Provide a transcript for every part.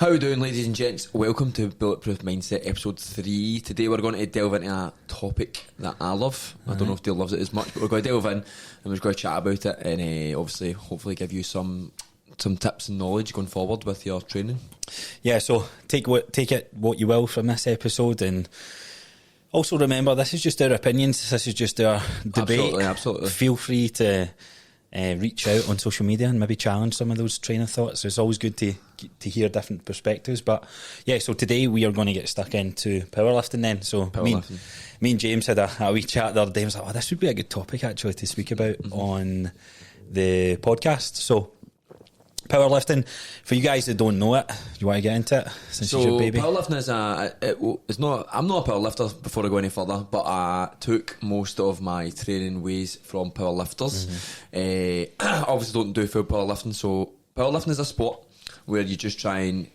How are we doing, ladies and gents? Welcome to Bulletproof Mindset episode 3. Today we're going to delve into a topic that I love. I don't know if Dale loves it as much, but we're going to delve in and we're going to chat about it and obviously hopefully give you some tips and knowledge going forward with your training. Yeah, so take it what you will from this episode, and also remember, this is just our opinions, this is just our debate. Absolutely. Feel free to reach out on social media and maybe challenge some of those train of thoughts. It's always good to hear different perspectives. But yeah, so today we are going to get stuck into powerlifting then. So me and James had a wee chat the other day. I was like, this would be a good topic actually to speak about on the podcast. So powerlifting, for you guys that don't know it, you want to get into it since it's your baby? Powerlifting is I'm not a powerlifter before I go any further, but I took most of my training ways from powerlifters. Obviously don't do full powerlifting, so powerlifting is a sport where you just try and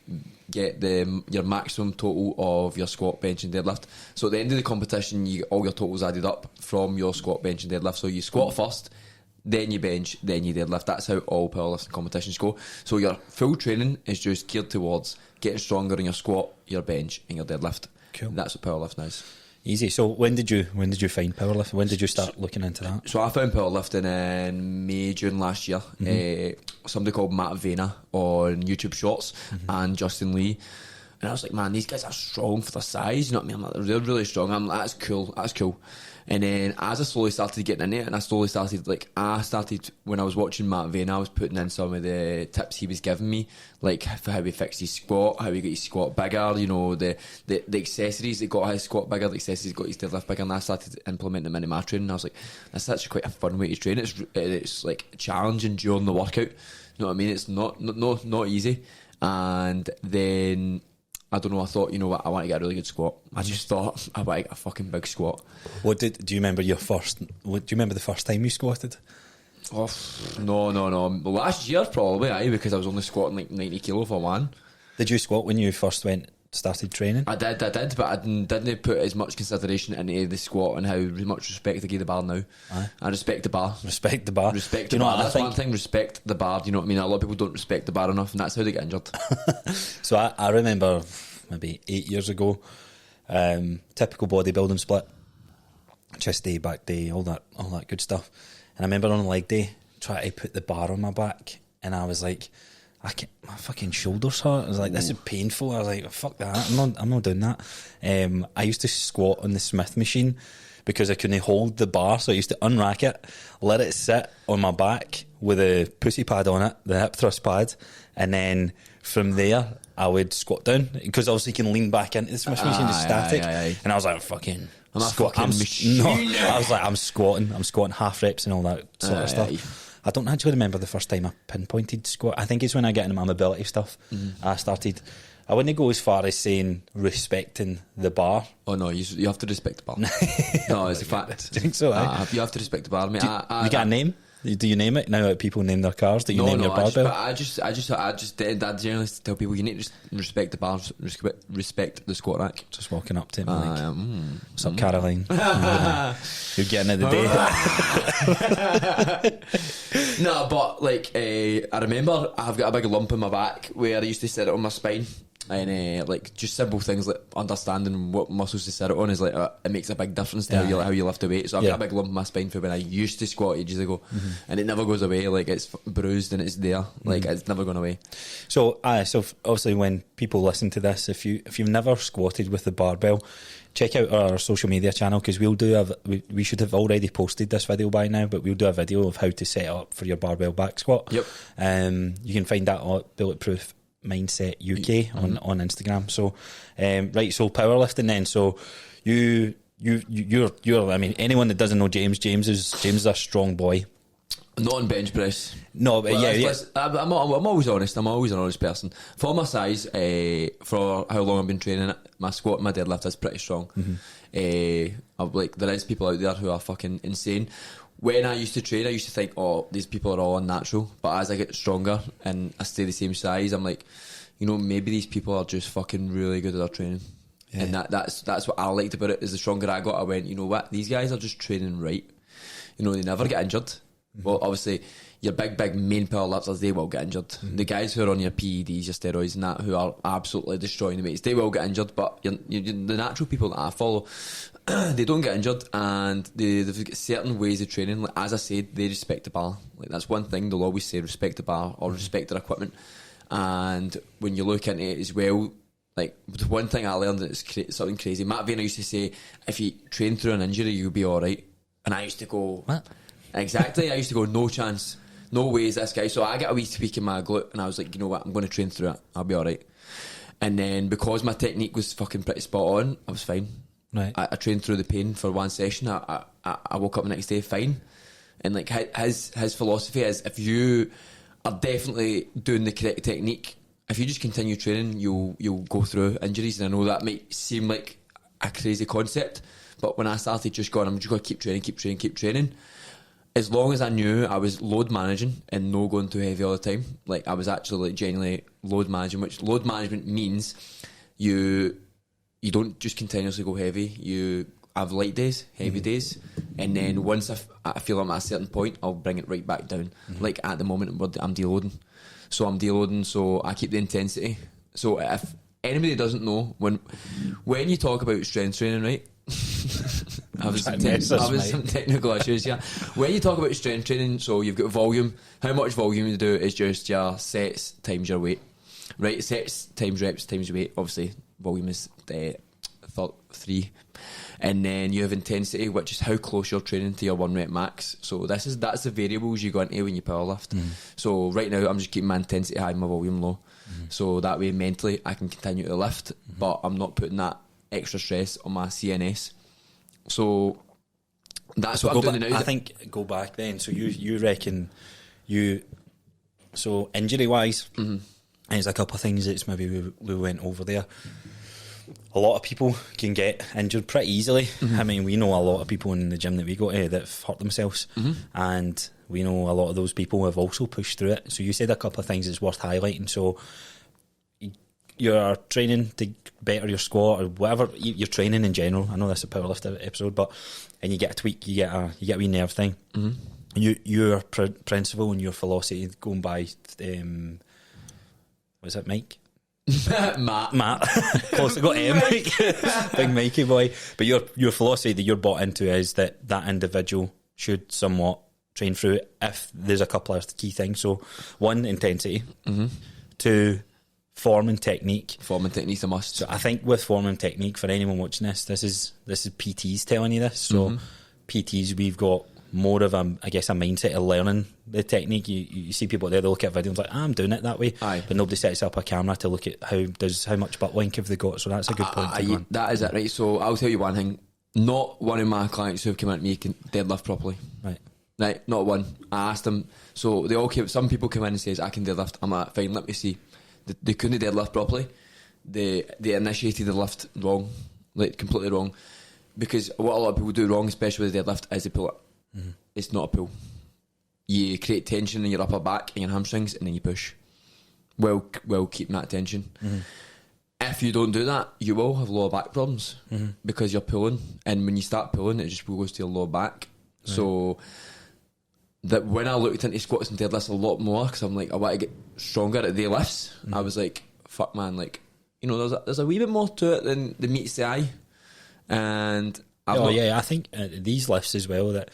get your maximum total of your squat, bench and deadlift. So at the end of the competition, you get all your totals added up from your squat, bench and deadlift. So you squat first, then you bench, then you deadlift. That's how all powerlifting competitions go. So your full training is just geared towards getting stronger in your squat, your bench and your deadlift. Cool. That's what powerlifting is. Easy. So when did you find powerlifting? When did you start looking into that? So I found powerlifting in May, June last year. Somebody called Matt Vena on YouTube Shorts and Justin Lee. And I was like, man, these guys are strong for their size, you know what I mean? I'm like, they're really strong. I'm like, that's cool. And then as I slowly started getting in it, and I started when I was watching Matt Vena, I was putting in some of the tips he was giving me, like for how he fixed his squat, how he got his squat bigger, you know, the accessories that got his squat bigger, the accessories that got his deadlift bigger, and I started implementing them in my training. I was like, that's actually quite a fun way to train. It's like challenging during the workout. You know what I mean? It's not easy. And then I don't know, I thought, you know what, I want to get a really good squat. I just thought, I want to get a fucking big squat. Do you remember the first time you squatted? Oh, no. Last year probably, because I was only squatting like 90 kilo for one. Did you squat when you first started training? I did, but I didn't put as much consideration into the squat and how much respect I give the bar now. Aye. I respect the bar. Respect the bar. That's one thing, respect the bar. You know what I mean? A lot of people don't respect the bar enough, and that's how they get injured. So I remember maybe 8 years ago, typical bodybuilding split, chest day, back day, all that good stuff. And I remember on leg day, trying to put the bar on my back, and I was like, my fucking shoulders hurt. I was like, this is painful. I was like, fuck that. I'm not doing that. I used to squat on the Smith machine because I couldn't hold the bar, so I used to unrack it, let it sit on my back with a pussy pad on it, the hip thrust pad, and then from there I would squat down, because obviously you can lean back into the Smith machine, it's static. And I was like, I'm squatting half reps and all that sort of stuff. I don't actually remember the first time I pinpointed squat. I think it's when I get into my mobility stuff. I wouldn't go as far as saying respecting the bar. Oh no, you have to respect the bar. No, it's a fact. Do you think so? You have to respect the bar, mate. You got a name? Do you name it? Now that people name their cars, do you name your barbell? I generally tell people you need to respect the bar, respect the squat rack. Just walking up to him like, what's up, Caroline? You're getting it the day. No, but like I remember I've got a big lump in my back where I used to sit it on my spine. And like just simple things like understanding what muscles to sit it on is like it makes a big difference to how you lift the weight. So I've got a big lump in my spine for when I used to squat ages ago, and it never goes away. Like it's bruised and it's there. Like it's never gone away. So obviously when people listen to this, if you've never squatted with the barbell, check out our social media channel, because we should have already posted this video by now, but we'll do a video of how to set up for your barbell back squat. Yep. You can find that on Bulletproof Mindset UK on Instagram. So so powerlifting then. So you're I mean, anyone that doesn't know James is a strong boy. Not on bench press. No, but I'm always honest. I'm always an honest person. For my size, for how long I've been training it, my squat and my deadlift is pretty strong. There is people out there who are fucking insane. When I used to train, I used to think, oh, these people are all unnatural. But as I get stronger and I stay the same size, I'm like, you know, maybe these people are just fucking really good at their training. Yeah. And that's what I liked about it, is the stronger I got, I went, you know what, these guys are just training right. You know, they never get injured. Well, obviously, your big main powerlifters, they will get injured. The guys who are on your PEDs, your steroids and that, who are absolutely destroying the weights, they will get injured. But the natural people that I follow, they don't get injured, and they've got certain ways of training. Like, as I said, they respect the bar. Like, that's one thing they'll always say: respect the bar or respect their equipment. And when you look into it as well, like, the one thing I learned is something crazy. Matt Vayner used to say, if you train through an injury, you'll be all right. And I used to go, what? Exactly. I used to go, no chance, no way is this guy. So I got a wee tweak in my glute, and I was like, you know what, I'm going to train through it. I'll be all right. And then because my technique was fucking pretty spot on, I was fine. Right. I trained through the pain for one session. I woke up the next day fine. And like his philosophy is, if you are definitely doing the correct technique, if you just continue training, you'll go through injuries. And I know that might seem like a crazy concept, but when I started just going, I'm just going to keep training. As long as I knew I was load managing and no going too heavy all the time, like I was actually like genuinely load managing, which load management means you don't just continuously go heavy. You have light days, heavy days, and then once I feel I'm at a certain point, I'll bring it right back down. Like at the moment, I'm deloading. So I keep the intensity. So if anybody doesn't know, when you talk about strength training, right? I was some technical issues here. When you talk about strength training, so you've got volume. How much volume you do is just your sets times your weight, right? Sets times reps times weight. Obviously, volume is 3, and then you have intensity, which is how close you're training to your 1 rep max. So that's the variables you go into when you powerlift. So right now, I'm just keeping my intensity high, my volume low. So that way, mentally, I can continue to lift, but I'm not putting that extra stress on my CNS. So that's what I'm doing now. I think go back then. So you reckon so injury wise, there's a couple of things that's maybe we went over there. A lot of people can get injured pretty easily. I mean, we know a lot of people in the gym that we go to that have hurt themselves, and we know a lot of those people have also pushed through it. So you said a couple of things that's worth highlighting. So you're training to better your squat or whatever you're training in general. I know that's a powerlifter episode, and you get a tweak, you get a wee nerve thing. Your principle and your philosophy going by was it Mike? Matt. Close, I got M. Big Mikey boy. But your philosophy that you're bought into is that individual should somewhat train through it if there's a couple of key things. So 1, intensity. 2, form and technique. Form and technique's a must. So I think with form and technique, for anyone watching this is PTs telling you this. So PTs, we've got more of a mindset of learning the technique. You see people there, they look at videos like, I'm doing it that way. Aye. But nobody sets up a camera to look at how much butt link have they got. So that's a good point to go on. That is it, right? So I'll tell you one thing. Not one of my clients who have come at me can deadlift properly. Right, not one. I asked them. So some people come in and says, I can deadlift. I'm like, fine, let me see. They couldn't deadlift properly. They initiated the lift wrong, like completely wrong. Because what a lot of people do wrong, especially with the deadlift, is they pull it. It's not a pull. You create tension in your upper back and your hamstrings, and then you push. Well, keeping that tension. If you don't do that, you will have lower back problems because you're pulling, and when you start pulling, it just goes to your lower back. Right. So that when I looked into squats and deadlifts a lot more, because I'm like, I want to get stronger at the lifts. I was like, fuck man, like, you know, there's a wee bit more to it than the meets the eye. And I think these lifts as well, that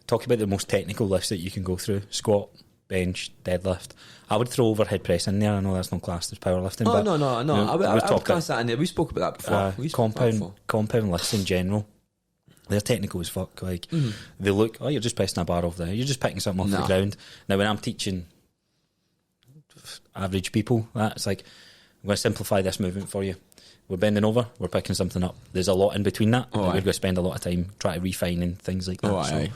talk about the most technical lifts that you can go through: squat, bench, deadlift. I would throw overhead press in there. I know that's not classed as powerlifting. Oh, but no. You know, I would class that in there. We spoke about that before. Compound lifts in general, they're technical as fuck. Like they look, you're just pressing a bar off there. You're just picking something off the ground. Now, when I'm teaching average people, that's like, I'm going to simplify this movement for you. We're bending over, we're picking something up. There's a lot in between that. We're going to spend a lot of time trying to refine and things like that.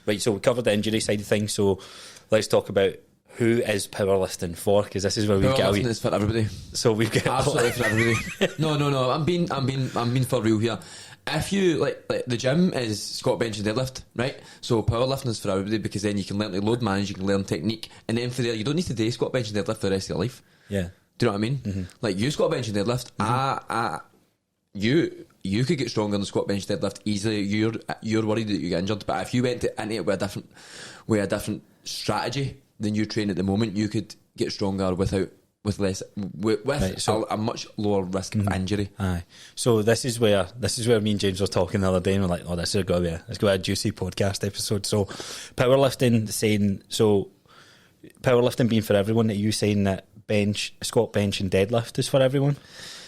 Right, so we covered the injury side of things. So let's talk about who is powerlifting for, because this is where we get. Powerlifting is for everybody. So we've got absolutely for everybody. No. I'm being for real here. If you like the gym is squat, bench, and deadlift, right? So powerlifting is for everybody, because then you can learn to load manage, you can learn technique, and then for there you don't need to do squat, bench, and deadlift for the rest of your life. Yeah. Do you know what I mean? Like, you squat, bench, and deadlift. You could get stronger in the squat, bench, deadlift easily. You're worried that you get injured, but if you went into it with a different strategy than you train at the moment, you could get stronger with right, so a much lower risk of injury. Aye. So this is where me and James were talking the other day, and we're like, oh, this is going to be a juicy podcast episode. So powerlifting being for everyone, that you saying that squat, bench and deadlift is for everyone?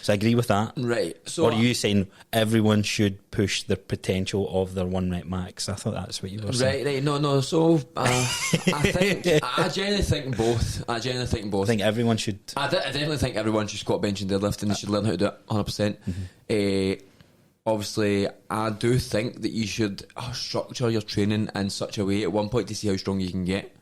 So I agree with that. Right. So or are you saying everyone should push the potential of their 1 rep max? I thought that's what you were saying. Right. No. So I generally think both. I think everyone should. I definitely think everyone should squat, bench and deadlift, and they should learn how to do it 100%. Obviously, I do think that you should structure your training in such a way at one point to see how strong you can get.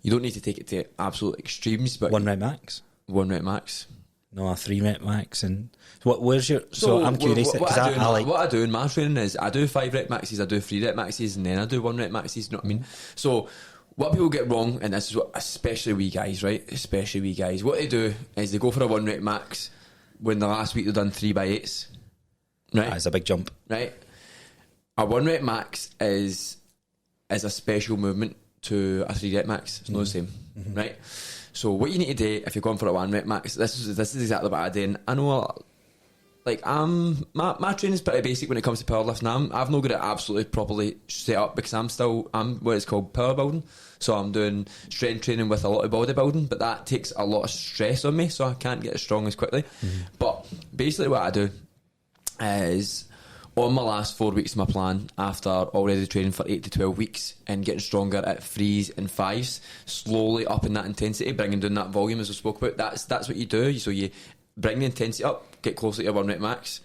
You don't need to take it to absolute extremes, but 1 rep max. 1 rep max. No, a 3 rep max. And where's your? So I'm curious. What I do in my training is I do 5 rep maxes, I do 3 rep maxes, and then I do 1 rep maxes. You know what I mean? So what people get wrong, and this is what especially we guys, what they do is they go for a 1 rep max when the last week they've done 3x8s. Right, it's a big jump. Right, a 1 rep max is a special movement to a 3 rep max. It's not the same, right? So what you need to do if you're going for a 1 rep max, this is exactly what I do. And I know, like, my training's pretty basic when it comes to powerlifting. I've not got it absolutely properly set up because I'm what it's called power building. So I'm doing strength training with a lot of bodybuilding, but that takes a lot of stress on me, so I can't get as strong as quickly. But basically what I do is, on my last 4 weeks of my plan, after already training for 8 to 12 weeks and getting stronger at 3s and 5s, slowly upping that intensity, bringing down that volume as I spoke about, that's what you do. So you bring the intensity up, get closer to your 1 rep max,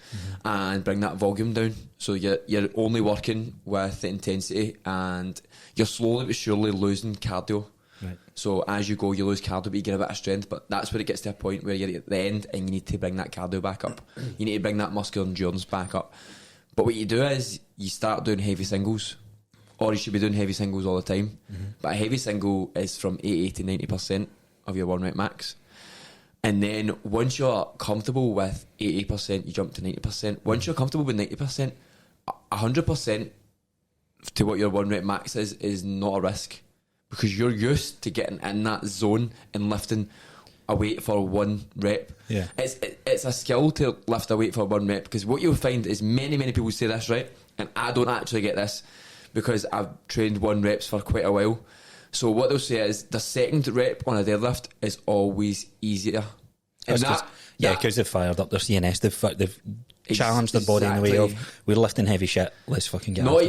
and bring that volume down. So you're only working with the intensity, and you're slowly but surely losing cardio. Right. So as you go, you lose cardio, but you get a bit of strength. But that's where it gets to a point where you're at the end and you need to bring that cardio back up. You need to bring that muscular endurance back up. But what you do is you start doing heavy singles, or you should be doing heavy singles all the time. But a heavy single is from 80 to 90% of your 1 rep max. And then once you're comfortable with 80%, you jump to 90%. Once you're comfortable with 90%, 100% to what your 1 rep max is not a risk, because you're used to getting in that zone and lifting a weight for 1 rep. Yeah. It's a skill to lift a weight for 1 rep, because what you'll find is many people say this, right? And I don't actually get this because I've trained 1 reps for quite a while. So what they'll say is the second rep on a deadlift is always easier. Because they've fired up their CNS, they've challenged their body in the way of, we're lifting heavy shit, let's fucking get not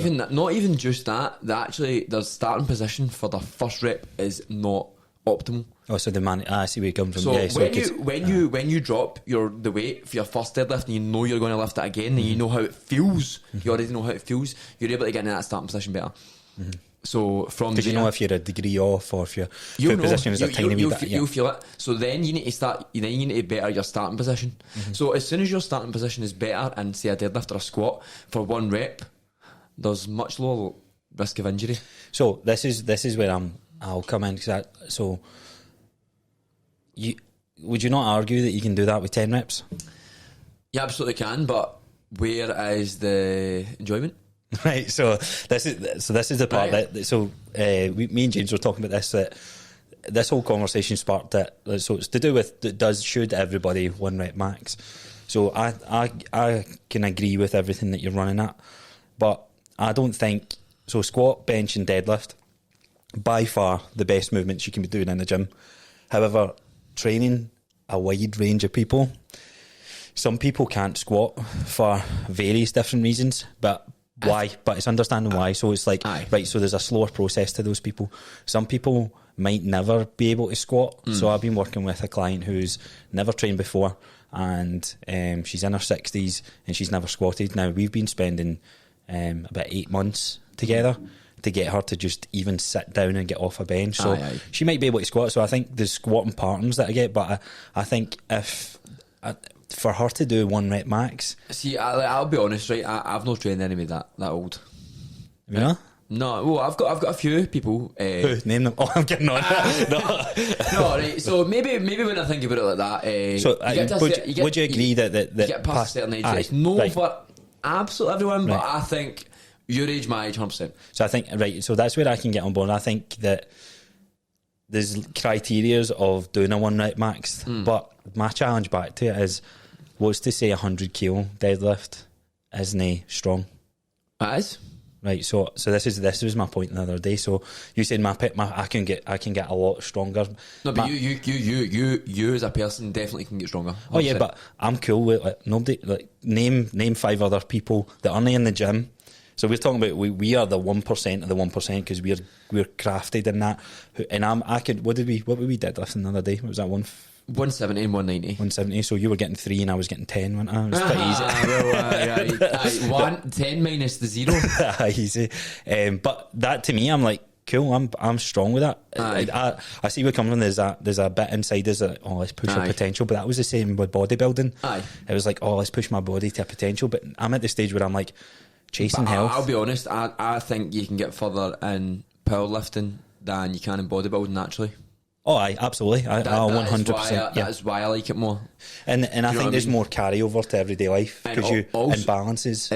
even just that. Their starting position for the first rep is not optimal. Oh, so I see where you're coming from. So when you drop the weight for your first deadlift, and you know you're going to lift it again, and you know how it feels, you already know how it feels, you're able to get in that starting position better. So from because you know if you're a degree off, or if your foot position is a tiny wee bit, you'll feel it. So then you need to start. Then you need to better your starting position. So as soon as your starting position is better, and say a deadlift or a squat for 1 rep, there's much lower risk of injury. So this is where I'll come in. Would you not argue that you can do that with 10 reps? You absolutely can, but where is the enjoyment? Right, so this is the part that me and James were talking about this, that this whole conversation sparked that. So it's to do with should everybody 1 rep max? So I can agree with everything that you're running at, but I don't think so. Squat, bench, and deadlift, by far the best movements you can be doing in the gym. However, training a wide range of people, some people can't squat for various different reasons, but why? But it's understanding why. So it's like, right, so there's a slower process to those people. Some people might never be able to squat. So I've been working with a client who's never trained before, and she's in her 60s and she's never squatted. Now, we've been spending about 8 months together to get her to just even sit down and get off a bench. So she might be able to squat. So I think there's squatting patterns that I get, but I think for her to do 1 rep max. See, I'll be honest, right? I've not trained anybody that old. You know? No, well, I've got a few people. Who? Name them. Oh, I'm getting on. No, right. So maybe when I think about it like that, so would you agree that you get past a certain age? It's no for absolute everyone, but I think Your age, my age, 100%. So I think, right, so that's where I can get on board. I think that there's criterias of doing a 1 rep max, but my challenge back to it is, what's to say 100 kilo deadlift isn't strong? That is. Right, so this was my point the other day. So you said I can get a lot stronger. No, but you as a person definitely can get stronger. 100%. Oh yeah, but I'm cool with nobody. Name 5 other people that aren't in the gym. So we're talking about we are the 1% of the 1% because we're crafted in that. And what would we deadlift the other day? What was that 170 and 190. 170. So you were getting 3 and I was getting 10, wasn't I? It was pretty easy. 10 minus the 0. Easy. But that to me, I'm like, cool. I'm strong with that. I see where coming from. There's a bit inside. Let's push our potential. But that was the same with bodybuilding. It was like, let's push my body to a potential. But I'm at the stage where I'm like chasing health. I'll be honest. I think you can get further in powerlifting than you can in bodybuilding naturally. Oh, absolutely. 100%. That's why I like it more. And I think there's more carryover to everyday life because you imbalances.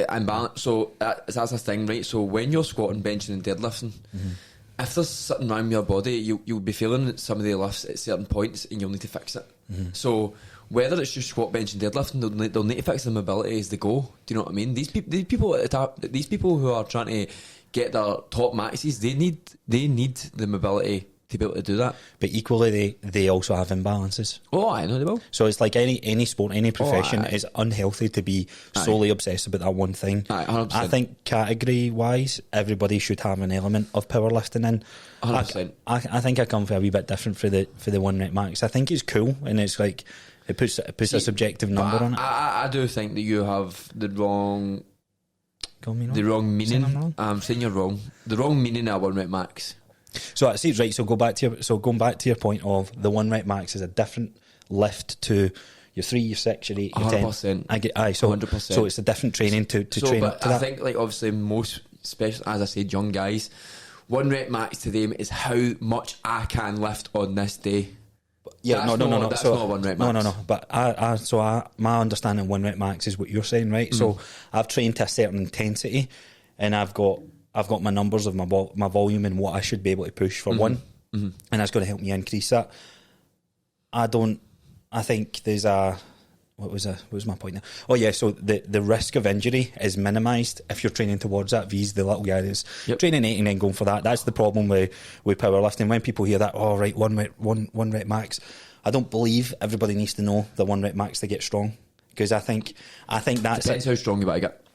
So that's the thing, right? So when you're squatting, benching, and deadlifting, if there's something wrong with your body, you'll be feeling some of the lifts at certain points, and you'll need to fix it. So whether it's just squat, bench, and deadlifting, they'll need to fix the mobility as they go. Do you know what I mean? These people at the top, these people who are trying to get their top maxes, they need the mobility to be able to do that. But equally they also have imbalances. Oh, I know they will. So it's like any sport, any profession is unhealthy to be solely obsessed about that one thing. 100%. I think category wise everybody should have an element of powerlifting in. 100%. I think I come from a wee bit different for the 1 rep max. I think it's cool and it's like it puts a subjective number on it. I do think that you have the wrong meaning. I'm saying you're wrong. The wrong meaning of 1 rep max. So I see, right. So going back to your point of the 1 rep max is a different lift to your 3, your 6, your 8, your 10. 100%. I get 100%. So it's a different training to train up to that. I think like obviously most, especially as I said, young guys, 1 rep max to them is how much I can lift on this day. Yeah, no. That's not 1 rep max. No. But my understanding of 1 rep max is what you're saying, right? So I've trained to a certain intensity, and I've got my numbers of my volume and what I should be able to push for one, and that's going to help me increase that. I think there's what was my point now? Oh yeah, so the risk of injury is minimised if you're training towards that. V's the little guy that's training 8 and then going for that. That's the problem with powerlifting. When people hear that, oh right, one rep max, I don't believe everybody needs to know the 1 rep max to get strong, because I think that's depends how strong you want to get.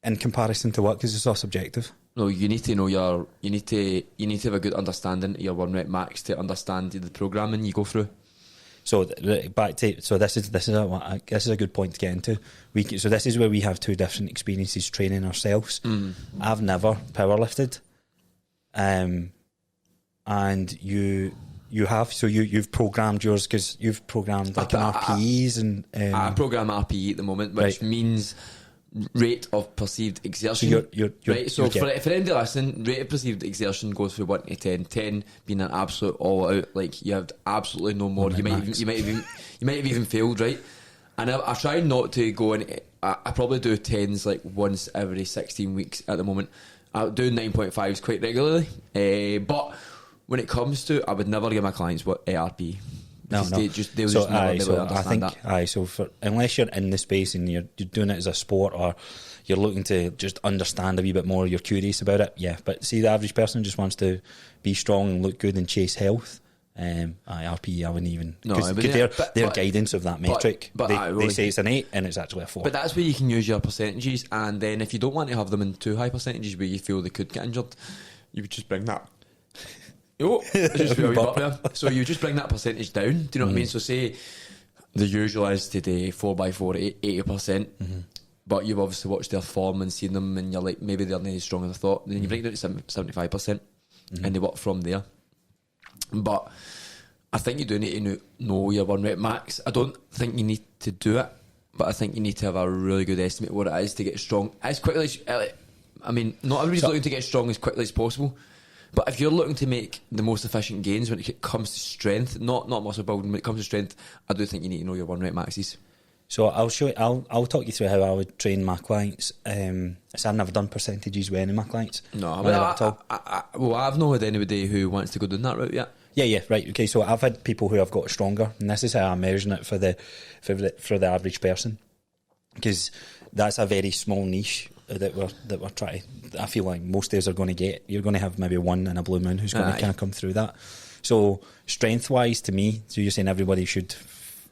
In comparison to what? Because it's all subjective. No, you need to know you need to have a good understanding of your 1 rep max to understand the programming you go through. So this is a good point to get into. So this is where we have 2 different experiences training ourselves. I've never powerlifted, and you have. So you've programmed yours because you've programmed like an RPEs and I program RPE at the moment, which means rate of perceived exertion. So you're right. So for anybody listening, rate of perceived exertion goes from 1 to 10. 10 being an absolute all out, like you have absolutely no more. You might have even failed, right? And I try not to go in. I probably do 10s like once every 16 weeks at the moment. I do 9.5s quite regularly, but when it comes to, I would never give my clients what ARP. No. Unless you're in the space and you're doing it as a sport, or you're looking to just understand a wee bit more, you're curious about it, yeah. But see, the average person just wants to be strong and look good and chase health. RPE, I wouldn't even, because their guidance of that metric, they say it's an 8 and it's actually a 4. But that's where you can use your percentages, and then if you don't want to have them in too high percentages where you feel they could get injured, you would just bring that. So you just bring that percentage down. Do you know what I mean? So say the usual is today 4x4 80%, but you've obviously watched their form and seen them, and you're like, maybe they're not as strong as I thought. Then you bring it down to 75%, and they work from there. But I think you do need to know your 1 rep max. I don't think you need to do it, but I think you need to have a really good estimate of what it is to get strong as quickly as. I mean, not everybody's looking to get strong as quickly as possible. But if you're looking to make the most efficient gains when it comes to strength, not muscle building, when it comes to strength, I do think you need to know your 1 rep maxes. So I'll talk you through how I would train my clients. So I've never done percentages with any of my clients. No, at all. well, I've not had anybody who wants to go down that route yet. Yeah, right. Okay, so I've had people who have got stronger, and this is how I'm measuring it for the average person, because that's a very small niche that we're trying. I feel like most days are going to get. You're going to have maybe one in a blue moon who's going to kind of come through that. So strength wise, to me, so you're saying everybody should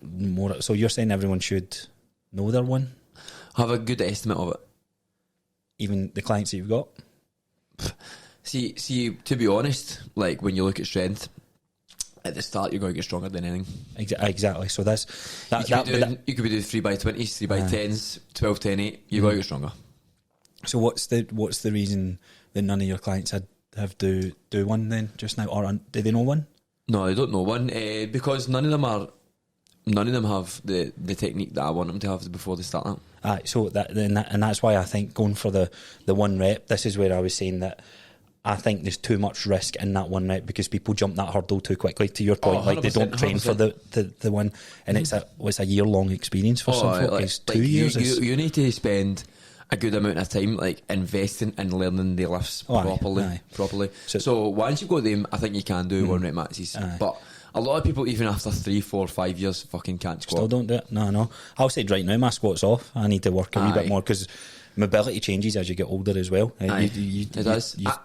more. So you're saying everyone should know their one, Have a good estimate of it. even the clients that you've got. See, to be honest, like when you look at strength, at the start you're going to get stronger than anything. Exactly. So that's You could be doing 3x20s, 3x10s, 12, 10, 8. You're going to get stronger. So what's the reason that none of your clients have do one then just now, or do they know one? No, they don't know one because none of them have the technique that I want them to have before they start that. So that's why I think going for the one rep. This is where I was saying that I think there's too much risk in that one rep because people jump that hurdle too quickly. To your point, like they don't train 100%. For the one, and it's a year-long experience for some folk. It's 2 years. You need to spend a good amount of time like investing and learning the lifts properly. So once you've got them, I think you can do one rep maxes. But a lot of people, even after 3, 4, 5 years, fucking can't squat. Still don't do it. No. I'll say right now my squat's off. I need to work a wee bit more because mobility changes as you get older as well. You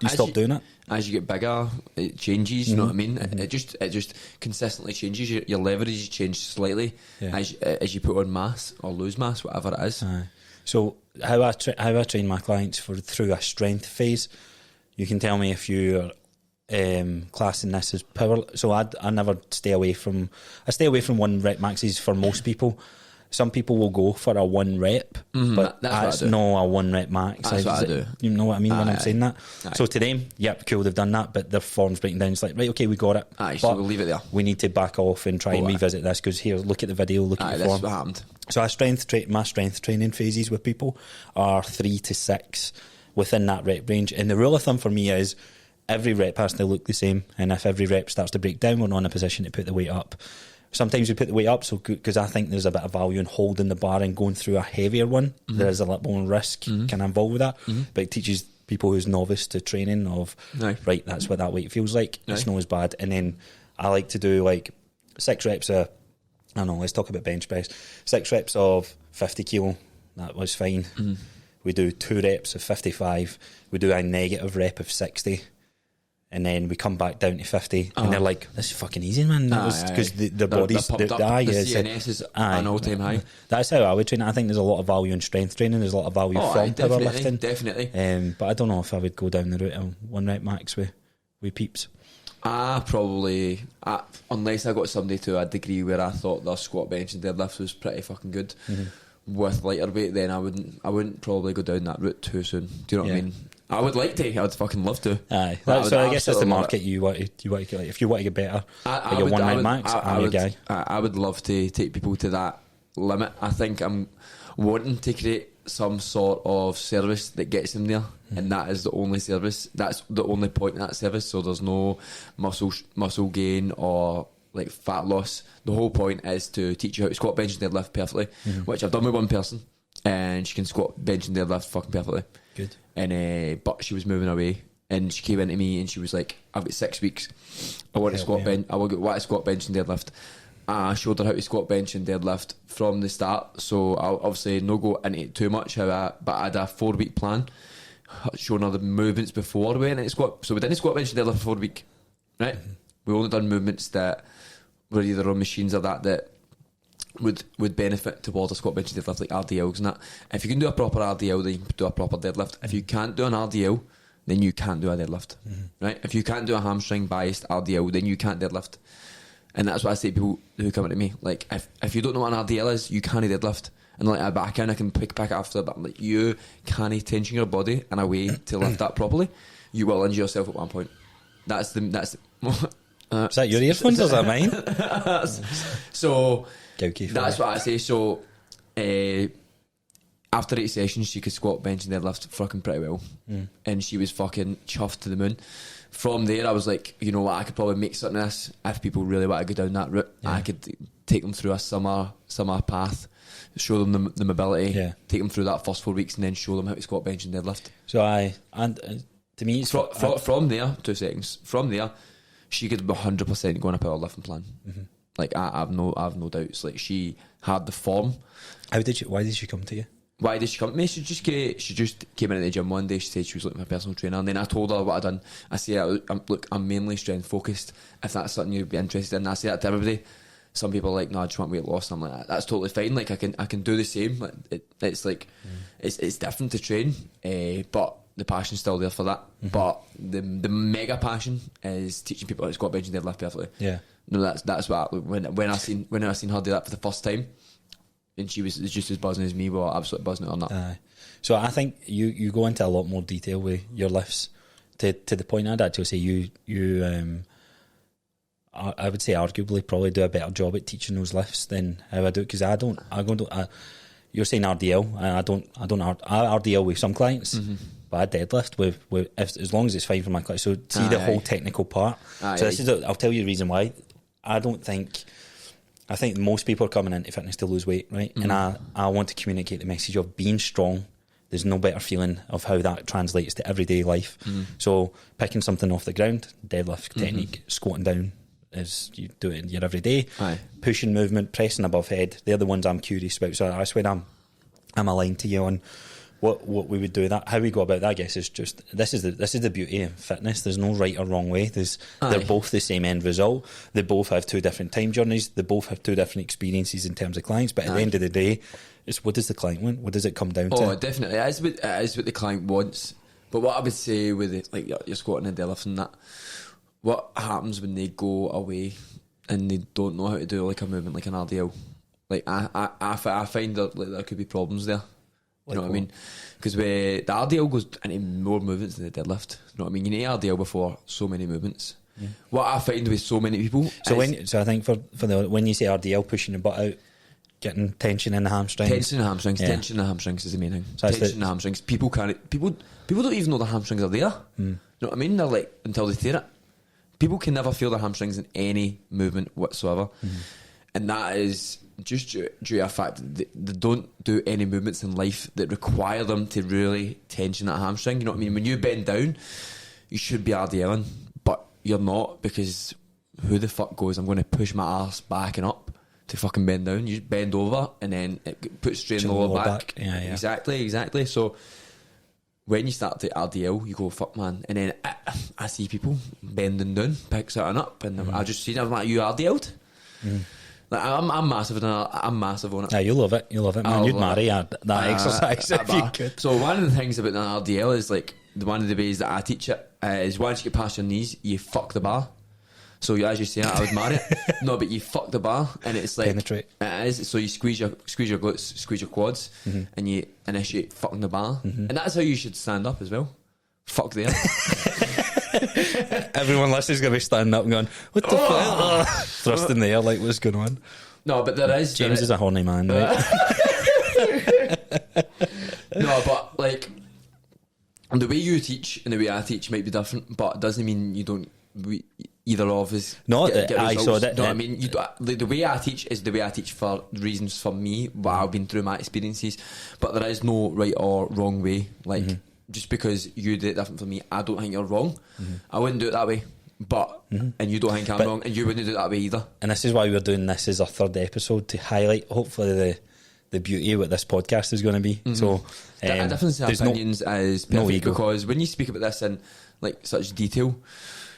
stop doing it as you get bigger. It changes. You know what I mean? It just consistently changes. Your leverage change slightly as you put on mass or lose mass, whatever it is. So how I train my clients through a strength phase. You can tell me if you're classing this as power. So I never stay away from. I stay away from one rep maxes for most people. Some people will go for a one rep, but that's not a one rep max. That's what I do. You know what I mean when I'm saying that? So to them, yep, cool, they've done that, but their form's breaking down. It's like, right, okay, we got it. So we'll leave it there. We need to back off and try and revisit this because here, look at the video, look at the form. That's what happened. So my strength training phases with people are 3 to 6 within that rep range. And the rule of thumb for me is every rep has to look the same. And if every rep starts to break down, we're not in a position to put the weight up. Sometimes we put the weight up because I think there's a bit of value in holding the bar and going through a heavier one. There is a lot more risk kind of involved with that, but it teaches people who's novice to training of right, that's what that weight feels like. It's not as bad. And then I like to do like 6 reps of, I don't know, let's talk about bench press. 6 reps of 50 kilo, that was fine. We do 2 reps of 55. We do a negative rep of 60. And then we come back down to 50, and they're like, "This is fucking easy, man." Because their bodies, the CNS is an all-time high. That's how I would train. I think there's a lot of value in strength training. There's a lot of value from powerlifting, definitely. But I don't know if I would go down the route of one rep max with peeps. Probably, unless I got somebody to a degree where I thought their squat, bench, and deadlift was pretty fucking good with lighter weight, then I wouldn't probably go down that route too soon. Do you know what I mean? I would like to. I'd fucking love to. I guess that's the market you want to get. Like, if you want to get better, your one rep max, I'm your guy. I would love to take people to that limit. I think I'm wanting to create some sort of service that gets them there, and that is the only service. That's the only point in that service. So there's no muscle gain or like fat loss. The whole point is to teach you how to squat, bench, and deadlift perfectly, which I've done with one person, and she can squat, bench, and deadlift fucking perfectly. Good. And but she was moving away, and she came into me and she was like, "I've got 6 weeks. I want to squat bench. I want to squat, bench, and deadlift." I showed her how to squat, bench, and deadlift from the start. So I'll obviously no go into it too much. But I had a 4-week plan, showing her the movements before we went into squat. So we didn't squat, bench, and deadlift for 4 weeks, right? We only done movements that were either on machines or that would benefit towards a squat, bench, and deadlift, like RDLs and that. If you can do a proper RDL, then you can do a proper deadlift. If you can't do an RDL, then you can't do a deadlift, right? If you can't do a hamstring biased RDL, then you can't deadlift. And that's what I say to people who come to me, like, if you don't know what an RDL is, you can't deadlift. And like, I can pick back after, but I'm like, you can't tension your body in a way to lift that properly. You will injure yourself at one point. That's the is that your earphones or is that mine? So that's what I say. So after 8 sessions, she could squat, bench, and deadlift fucking pretty well, and she was fucking chuffed to the moon. From there, I was like, you know what, I could probably make something of this if people really want to go down that route. I could take them through a summer path, show them the mobility, take them through that first 4 weeks, and then show them how to squat, bench, and deadlift. So to me, it's from there, 2 seconds. From there, she could 100% go on a powerlifting plan. Like I've no doubts. Like she had the form. Why did she come to you? Why did she come to me? She just came in at the gym one day. She said she was looking for a personal trainer, and then I told her what I'd done. I said, I'm mainly strength focused. If that's something you'd be interested in, I say that to everybody. Some people are like, no, I just want weight loss. I'm like, that's totally fine. Like I can do the same. Like, it's like it's different to train, but the passion's still there for that. But the mega passion is teaching people how to squat, bench, and deadlift perfectly. Yeah. No, that's what when I seen her do that for the first time, and she was just as buzzing as me. Well, absolutely buzzing it on that. So I think you go into a lot more detail with your lifts to the point I'd actually say you I would say arguably probably do a better job at teaching those lifts than how I do, because you're saying RDL, I don't RDL with some clients, but I deadlift with as long as it's fine for my clients. So see the whole technical part. I'll tell you the reason why. I think most people are coming into fitness to lose weight, right? And I want to communicate the message of being strong. There's no better feeling of how that translates to everyday life. So picking something off the ground, deadlift technique, squatting down, as you do it in your everyday, pushing movement, pressing above head, they're the ones I'm curious about. So that's when I'm aligned to you on what we would do. That how we go about that, I guess, is just this is the beauty of fitness. There's no right or wrong way. They're both the same end result. They both have two different time journeys. They both have two different experiences in terms of clients. But at the end of the day, it's what does the client want? What does it come down to? Oh, definitely, it is what the client wants. But what I would say with it, like you're squatting and deadlifting, that what happens when they go away and they don't know how to do like a movement like an RDL? Like I find that like, there could be problems there. You know what I mean? Because the RDL goes into more movements than the deadlift. You know what I mean? You need RDL before so many movements. What I find with so many people. So I think for when you say RDL, pushing the butt out, getting tension in the hamstrings. Tension in the hamstrings is the main thing. So tension in the hamstrings. People don't even know their hamstrings are there. You know what I mean? They're like, until they tear it. People can never feel their hamstrings in any movement whatsoever. And that is just due to the fact that they don't do any movements in life that require them to really tension that hamstring. You know what I mean? When you bend down, you should be RDLing, but you're not, because who the fuck goes, I'm going to push my ass back and up to fucking bend down? You just bend over and then it puts strain in the lower back. Yeah. Exactly. So when you start to RDL, you go, fuck man. And then I see people bending down, pick something up, and I just see them like, you RDL'd? Like, I'm massive on it. Yeah, you love it, man. You'd marry that exercise if you could. So one of the things about an RDL is like, one of the ways that I teach it is once you get past your knees, you fuck the bar. So as you say, I would marry it. No, but you fuck the bar, and it's like penetrate. It is. So you squeeze your glutes, squeeze your quads, and you initiate fucking the bar, and that's how you should stand up as well. Fuck there. Everyone listening is going to be standing up and going, "What the fuck?" Thrust in the air, like, what's going on? No, but there is. James is a horny man, right? No, but like the way you teach and the way I teach might be different, but it doesn't mean you don't. Either of us. No, get I saw that. You know what I mean? The way I teach is the way I teach for reasons for me, what I've been through, my experiences. But there is no right or wrong way. Like, just because you did it different from me, I don't think you're wrong. I wouldn't do it that way. But and you don't think I'm wrong, and you wouldn't do it that way either. And this is why we're doing this as our third episode, to highlight hopefully the beauty of what this podcast is going to be. So difference in opinions is perfect, no ego, because when you speak about this in like such detail,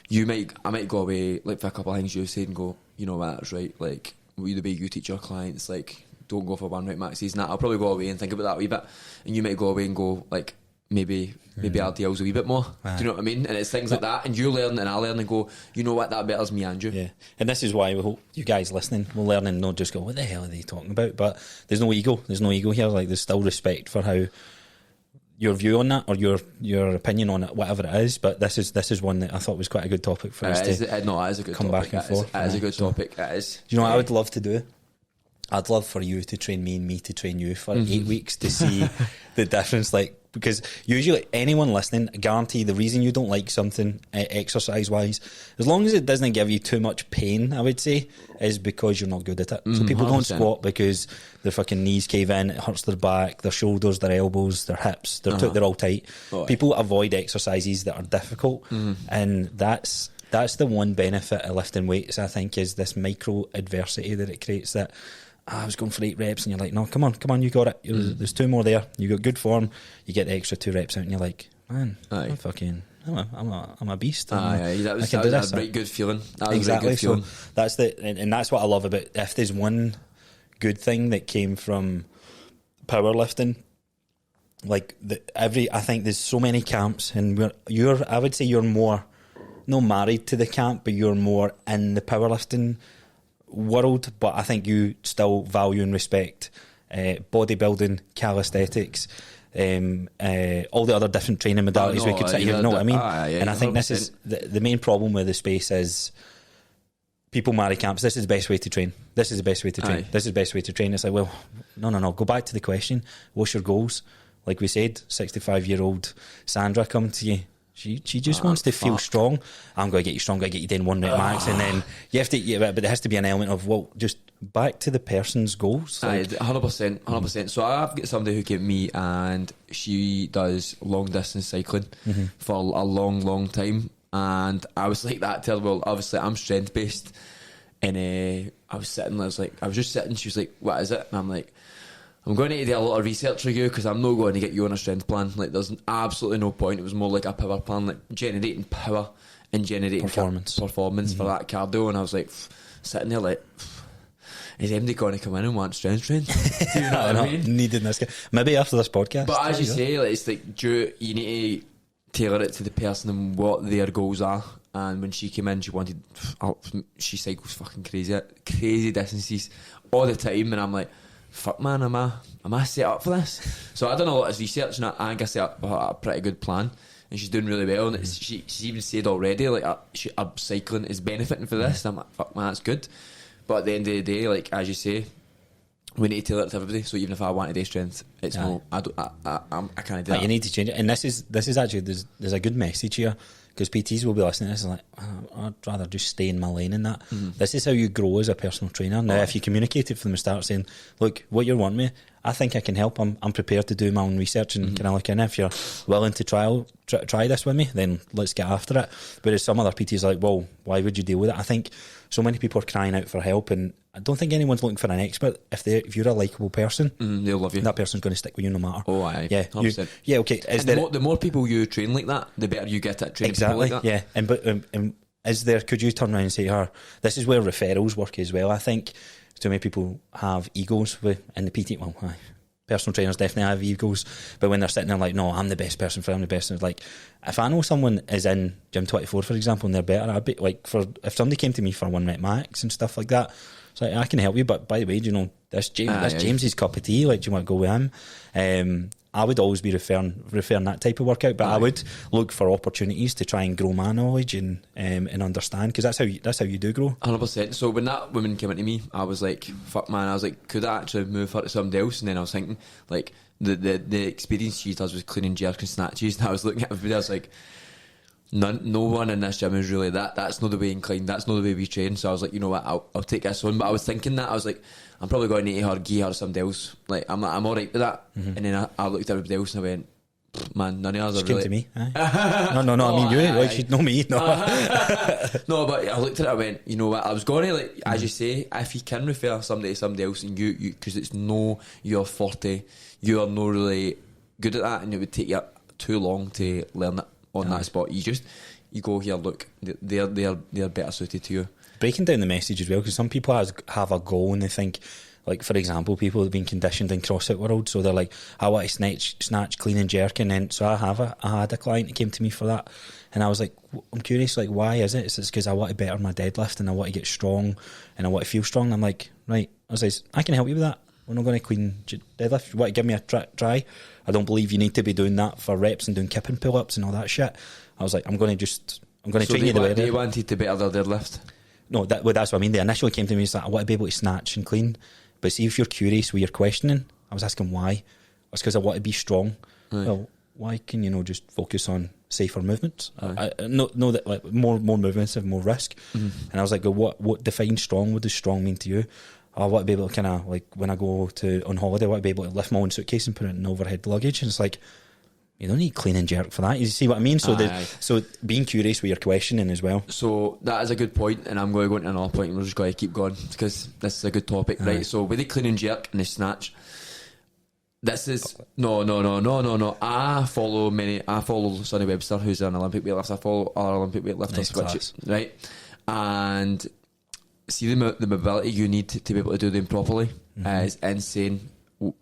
I might go away like for a couple of things you've said and go, you know what, that's right. Like the way you teach your clients, like don't go for one rep maxes. And that I'll probably go away and think about that a wee bit, and you might go away and go like maybe RDL's a wee bit more. Do you know what I mean? And it's things like that, and you learn and I learn and go, you know what, that betters me and you. Yeah, and this is why we hope you guys listening will learn and not just go, what the hell are they talking about? But there's no ego. There's no ego here. Like, there's still respect for how your view on that, or your opinion on it, whatever it is. But this is one that I thought was quite a good topic for us to it is a good come topic. back and forth. It is a good topic. It is. Do you know what I would love to do? I'd love for you to train me and me to train you for 8 weeks to see the difference. Like, because usually anyone listening, I guarantee the reason you don't like something exercise wise, as long as it doesn't give you too much pain, I would say, is because you're not good at it. So people 100%. Don't squat because their fucking knees cave in, it hurts their back, their shoulders, their elbows, their hips, they're all tight. People avoid exercises that are difficult, and that's the one benefit of lifting weights, I think, is this micro adversity that it creates. That I was going for 8 reps, and you're like, no, come on, you got it. There's 2 more there. You got good form. You get the extra 2 reps out, and you're like, man, I'm a beast. That was a very good feeling. That was exactly. A good feeling. So that's and that's what I love about. If there's one good thing that came from powerlifting, like I think there's so many camps, and I would say you're more not married to the camp, but you're more in the powerlifting world. But I think you still value and respect bodybuilding, calisthenics, all the other different training modalities we could sit here. You know what I mean? And I think 100%. This is the main problem with the space is people marry camps. This is the best way to train. This is the best way to train. This is the best way to train. It's like, well, no. Go back to the question. What's your goals? Like we said, 65-year-old Sandra come to you. She just wants to feel strong. I'm going to get you strong. I'm going to get you doing 1 rep max, and then you have to. But there has to be an element of, well, just back to the person's goals. Like, 100%. So I've got somebody who came to me, and she does long distance cycling for a long time, and I was like that. Tell her, well, obviously I'm strength based, and I was just sitting. She was like, "What is it?" And I'm like, I'm going to do a lot of research for you because I'm not going to get you on a strength plan. Like, there's absolutely no point. It was more like a power plan, like generating power and generating performance for that cardio. And I was like, sitting there like, is MD going to come in and want strength train? Do you know what I mean? Needing this guy. Maybe after this podcast. But as you say, like, it's like, you need to tailor it to the person and what their goals are. And when she came in, she cycles fucking crazy distances all the time, and I'm like, fuck man, am I set up for this? So I done a lot of research, and I think I set up a pretty good plan, and she's doing really well. And she's even said already, like, her cycling is benefiting for this. And I'm like, fuck man, that's good. But at the end of the day, like, as you say, we need to tailor it to everybody. So even if I want a day strength, it's no, I can't do that. You need to change it, and this is actually there's a good message here, because PTs will be listening to this and like, I'd rather just stay in my lane in that. This is how you grow as a personal trainer. Now, if you communicate it from the start, saying, look, what you want me, I think I can help. I'm prepared to do my own research, and can I look in? If you're willing to try this with me, then let's get after it. Whereas some other PTs are like, well, why would you deal with it? I think so many people are crying out for help, and I don't think anyone's looking for an expert. If you're a likeable person, they'll love you. That person's going to stick with you no matter. Oh, aye. Yeah, 100%. Okay. The more people you train like that, the better you get at training exactly, people like that. Yeah. And is there? Could you turn around and say to her, this is where referrals work as well? I think too many people have egos in the PT. Well, personal trainers definitely have egos, but when they're sitting there like, no, I'm the best person for I'm the best. It's like, if I know someone is in Gym 24, for example, and they're better, I'd be like, if somebody came to me for 1 rep max and stuff like that, it's like, I can help you, but by the way, do you know, that's James's cup of tea, like, do you want to go with him? I would always be referring that type of workout, but I would look for opportunities to try and grow my knowledge and understand, because that's how you do grow. 100%. So when that woman came into me, I was like, fuck man, I was like, could I actually move her to somebody else? And then I was thinking, like, the experience she does with cleaning jerk and snatches, and I was looking at everybody, I was like, no one in this gym is really that's not the way inclined, that's not the way we train. So I was like, you know what, I'll take this on. But I was thinking that I was like, I'm probably going to need to give her somebody else. Like, I'm alright with that. And then I looked at everybody else and I went, man, none of us are really. Came to me. No, I mean, you like, she'd know me. No. No, but I looked at it, I went, you know what, I was going to, like, as you say, if you can refer somebody to somebody else, and you because it's no your forte, you are not really good at that, and it would take you too long to learn it on that spot. You go here, look, they're better suited to you. Breaking down the message as well, because some people have a goal and they think, like, for example, people have been conditioned in CrossFit world, so they're like, I want to snatch, clean and jerk, and then so I had a client that came to me for that, and I was like, I'm curious, like, why is it? It's because I want to better my deadlift and I want to get strong and I want to feel strong. And I'm like, right, I was like, I can help you with that. We're not going to clean deadlift. You want to give me a try? I don't believe you need to be doing that for reps and doing kipping pull-ups and all that shit. I was like, I'm going to train you the way they wanted to better their deadlift. No, that's what I mean. They initially came to me and said, I want to be able to snatch and clean. But see, if you're curious where you're questioning, I was asking why. It's because I want to be strong. Right. Well, why can you just focus on safer movements? I know that like more movements have more risk. And I was like, what defines strong? What does strong mean to you? I want to be able to kind of like when I go on holiday, I want to be able to lift my own suitcase and put it in overhead luggage. And it's like, you don't need clean and jerk for that. You see what I mean? So so being curious with your questioning as well. So that is a good point, and I'm going to go into another point, and we're just going to keep going because this is a good topic, right? So with the clean and jerk and the snatch, this is no. I follow Sonny Webster, who's an Olympic weightlifter. I follow other Olympic weightlifters, right? And see the mobility you need to be able to do them properly is insane.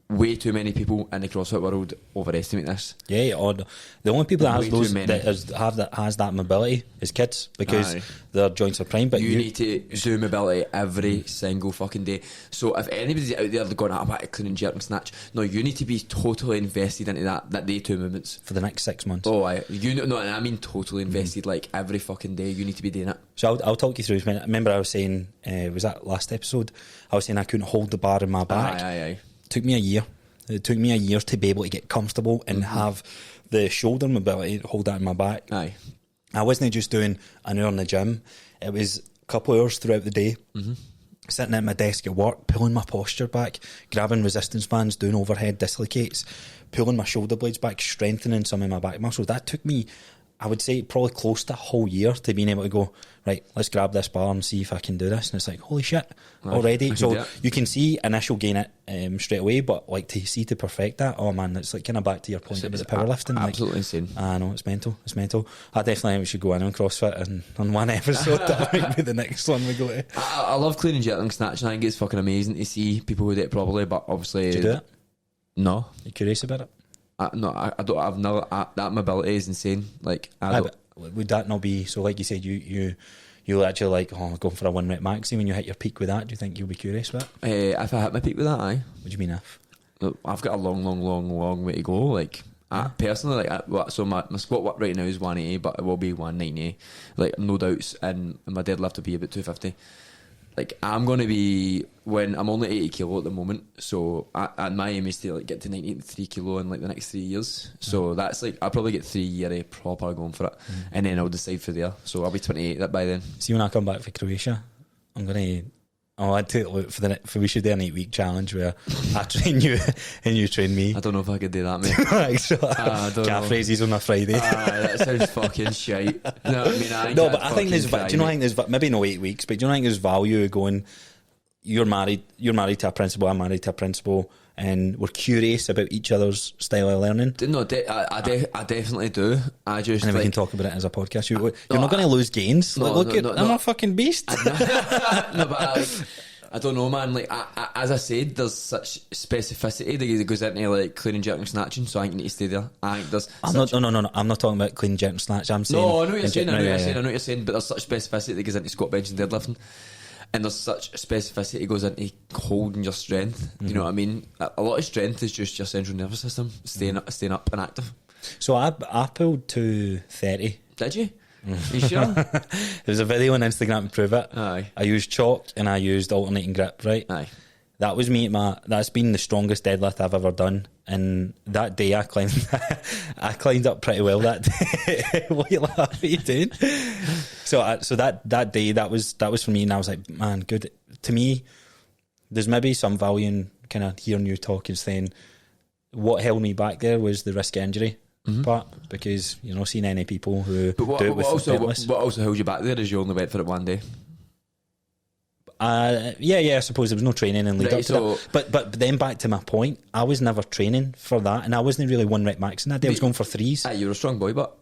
Way too many people in the CrossFit world overestimate this. Yeah, or the only people that has that mobility is kids because their joints are prime. But you need to do mobility every single fucking day. So if anybody's out there going, I want to clean and jerk and snatch, no, you need to be totally invested into that day two movements for the next 6 months. Oh, I mean totally invested. Like every fucking day, you need to be doing it. So I'll talk you through. Remember, I was saying, was that last episode? I was saying I couldn't hold the bar in my back. Aye. Took me a year. It took me a year to be able to get comfortable and have the shoulder mobility to hold that in my back. Aye. I wasn't just doing an hour in the gym. It was a couple of hours throughout the day, sitting at my desk at work, pulling my posture back, grabbing resistance bands, doing overhead dislocates, pulling my shoulder blades back, strengthening some of my back muscles. That took me, I would say, probably close to a whole year to being able to go, right, let's grab this bar and see if I can do this. And it's like, holy shit, already. So you can see initial gain it straight away, but like to perfect that, oh man, it's like kind of back to your point about the powerlifting. Absolutely insane. I know, it's mental. I definitely think we should go in on CrossFit and on one episode. That might be the next one we go to. I love clean and jerk and snatch, and I think it's fucking amazing to see people who do it properly, but obviously... Do you do it? No. You curious about it? I don't. I've never. That mobility is insane. Like, would that not be so? Like you said, you actually like going for a 1 rep max. When you hit your peak with that, do you think you'll be curious with it? If I hit my peak with that, aye. What do you mean if? I've got a long way to go. Like, personally, so my squat work right now is 180, but it will be 190. Like, no doubts, and my deadlift will be about 250. Like, I'm going to be, when I'm only 80 kilo at the moment, so and my aim is to like get to 93 kilo in like the next 3 years. So that's like, I'll probably get 3 years proper going for it, and then I'll decide for there. So I'll be 28 by then. See, when I come back for Croatia, I'm going to, I'd take a look for we should do an 8-week challenge where I train you and you train me. I don't know if I could do that, mate. Calf raises on a Friday. That sounds fucking shite. No, but I think there's, do you know, I think there's maybe no 8 weeks, but do you know, I think there's value going, you're married to a principal, I'm married to a principal, and we're curious about each other's style of learning. No, I definitely do. I just, and then we can talk about it as a podcast. You're not going to lose gains. I'm a fucking beast. No, but I don't know, man. Like, as I said, there's such specificity that goes into like clean and jerk and snatching. So I think you need to stay there. I think there's. No. I'm not talking about clean and jerk and snatch. I'm saying. No, I know what you're saying. I know what you're saying. But there's such specificity that goes into squat, bench, and deadlifting. And there's such specificity goes into holding your strength. You know what I mean? A lot of strength is just your central nervous system staying up and active. So I pulled 230. Did you? You sure? There's a video on Instagram to prove it. Aye. I used chalk and I used alternating grip, right? Aye. That was me that's been the strongest deadlift I've ever done. And that day I climbed up pretty well that day. What are you doing? So that day that was for me, and I was like, man, good. To me, there's maybe some value in kind of hearing you talk and saying what held me back there was the risk of injury part, because you're not seeing any people who do it with deadlifts. What also held you back there is you only went for it one day. I suppose there was no training and lead up to that. But then back to my point, I was never training for that, and I wasn't really 1 rep maxing that day. I was going for threes. You were a strong boy, but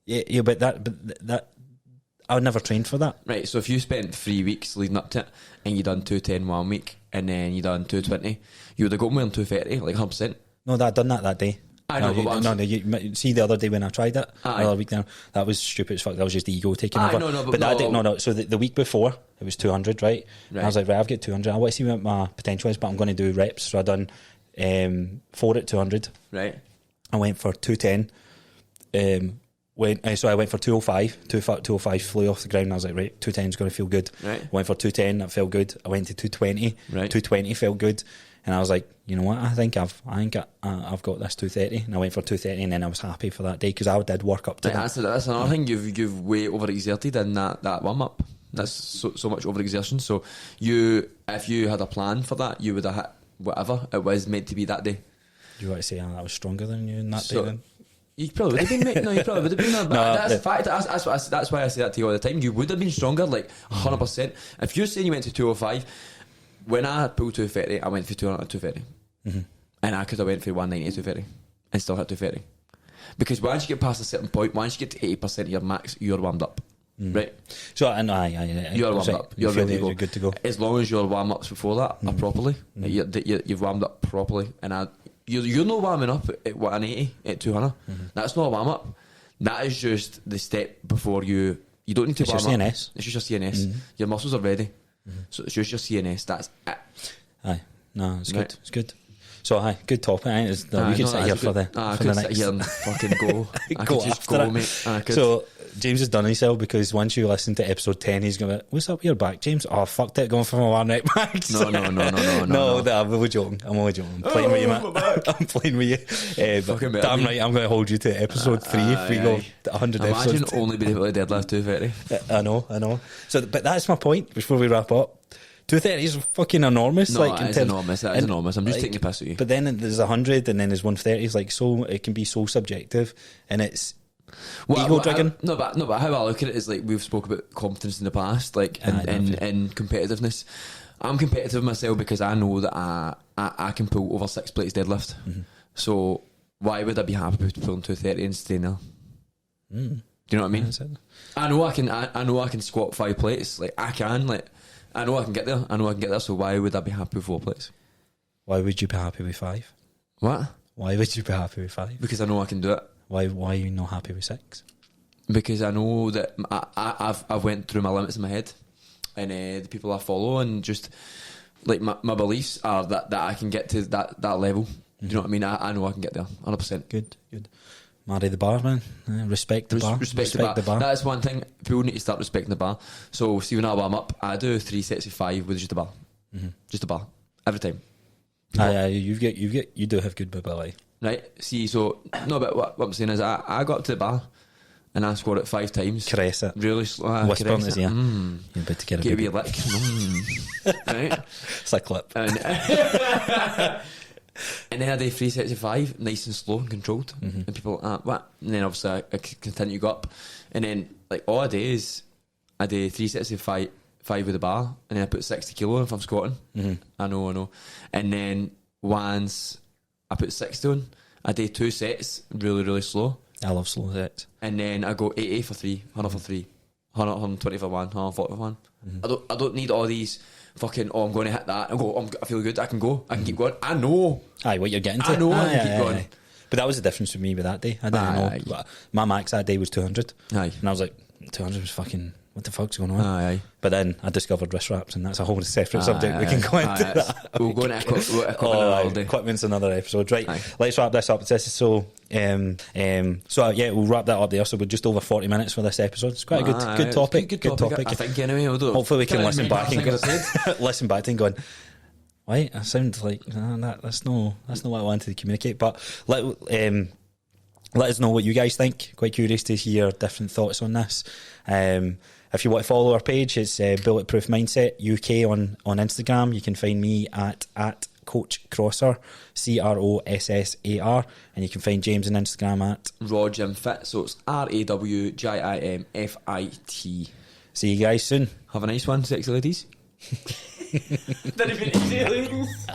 but that I would never trained for that. Right, so if you spent 3 weeks leading up to it, and you done 210 1 week, and then you done 220, you would have got more than 230, like 100%. No, I'd done that day. I know, you see the other day when I tried it, the other week then, that was stupid as fuck. That was just ego taking over. No. So the week before, it was 200, right? I was like, right, I've got 200. I want to see what my potential is, but I'm going to do reps. So I done 4 at 200. Right. I went for 210. So I went for 205. 205 flew off the ground. And I was like, right, 210 is going to feel good. Right. I went for 210. That felt good. I went to 220. Right. 220 felt good. And I was like, you know what? I think I've got this 230, and I went for 230, and then I was happy for that day because I did work up to that. That's another thing. You've way overexerted in that warm up. That's so much overexertion. So if you had a plan for that, you would have hit whatever it was meant to be that day. You want to say I was stronger than you in that day then? You probably would have been, mate. No, you probably would have been. But that's a fact. That's why I say that to you all the time. You would have been stronger, like 100%. If you're saying you went to 205, when I pulled 230, I went for 200 to 230. And I could have went for 190 to 230 and still hit 230. Because once you get past a certain point, once you get to 80% of your max, you're warmed up. Right? So, you're warmed up. You're ready to go. You're good to go. As long as your warm ups before that are properly, you've warmed up properly. And you're not warming up at 180, at 200. That's not a warm up. That is just the step before you don't need to warm up. CNS. It's just your CNS. Your muscles are ready. So it's just your CNS. That's it. Aye. No, it's good. It's good. So, good topic. We could sit here for the next. Sit here and fucking go. I could just go, mate. So, James has done himself because once you listen to episode 10, he's going to be, what's up with your back, James? Oh, fucked it, going for my one right back. No. I'm only joking. I'm playing with you, man. I'm playing with you. But damn right, I'm going to hold you to episode 3 if we go to 100 episodes. Imagine only being able to deadlift 230. I know. So, but that's my point before we wrap up. 230 is fucking enormous. No, like, it's enormous. That is enormous. I'm just taking the piss at you. But then there's 100 and then there's 130. It's like so, it can be so subjective and it's ego driven. No, but how I look at it is like we've spoke about confidence in the past, like in competitiveness. I'm competitive myself because I know that I can pull over 6 plates deadlift. So why would I be happy with pulling 230 and staying there? Do you know what I mean? I know I can squat 5 plates. Like I can. Like I know I can get there. So why would I be happy with 4 plates? Why would you be happy with 5? What? Why would you be happy with 5? Because I know I can do it. Why are you not happy with 6? Because I know that I've went through my limits in my head, and the people I follow, and just like my beliefs are that I can get to that level. Do you know what I mean? I know I can get there 100%. Good. Marry the bar, man. Respect the bar. Respect the bar. That's one thing. People need to start respecting the bar. So see, when I warm up, I do 3 sets of 5 with just a bar. Just a bar every time. You do have good mobility. Right, see, so no, but what I'm saying is I got up to the bar and I scored it 5 times. Caress it. Really slow. Whisper in his ear. You're about to get a wee lick. Right? It's a clip. And then I did 3 sets of 5, nice and slow and controlled. And people what? And then obviously I continue to go up. And then like all I do is I do 3 sets of 5 with the bar, and then I put 60 kilo if I'm squatting. I know. And then once I put 60 on, I do 2 sets really, really slow. I love slow sets. And then I go 80 for 3, 100 for 3, 120 for 1, 140 for 1. I don't need all these fucking, I'm going to hit that and go, I feel good, I can go, I can keep going. I know. What you're getting to. I know I can keep going. But that was the difference with me with that day. I didn't know. My max that day was 200. And I was like, 200 was fucking, what the fuck's going on? But then I discovered wrist wraps, and that's a whole separate subject. We can go into that. We'll go into equipment. Equipment's another episode. Right, let's wrap this up. We'll wrap that up there. So we're just over 40 minutes for this episode. It's quite a good topic. Good topic. I think anyway. Hopefully we can listen back and going, why? I sound like that's not what I wanted to communicate. But let us know what you guys think. Quite curious to hear different thoughts on this. If you want to follow our page, it's Bulletproof Mindset UK on Instagram. You can find me at Coach Crosser, CROSSAR, and you can find James on Instagram at RawJimFit. So it's RAWJIMFIT. See you guys soon. Have a nice one, sexy ladies. Didn't even say ladies.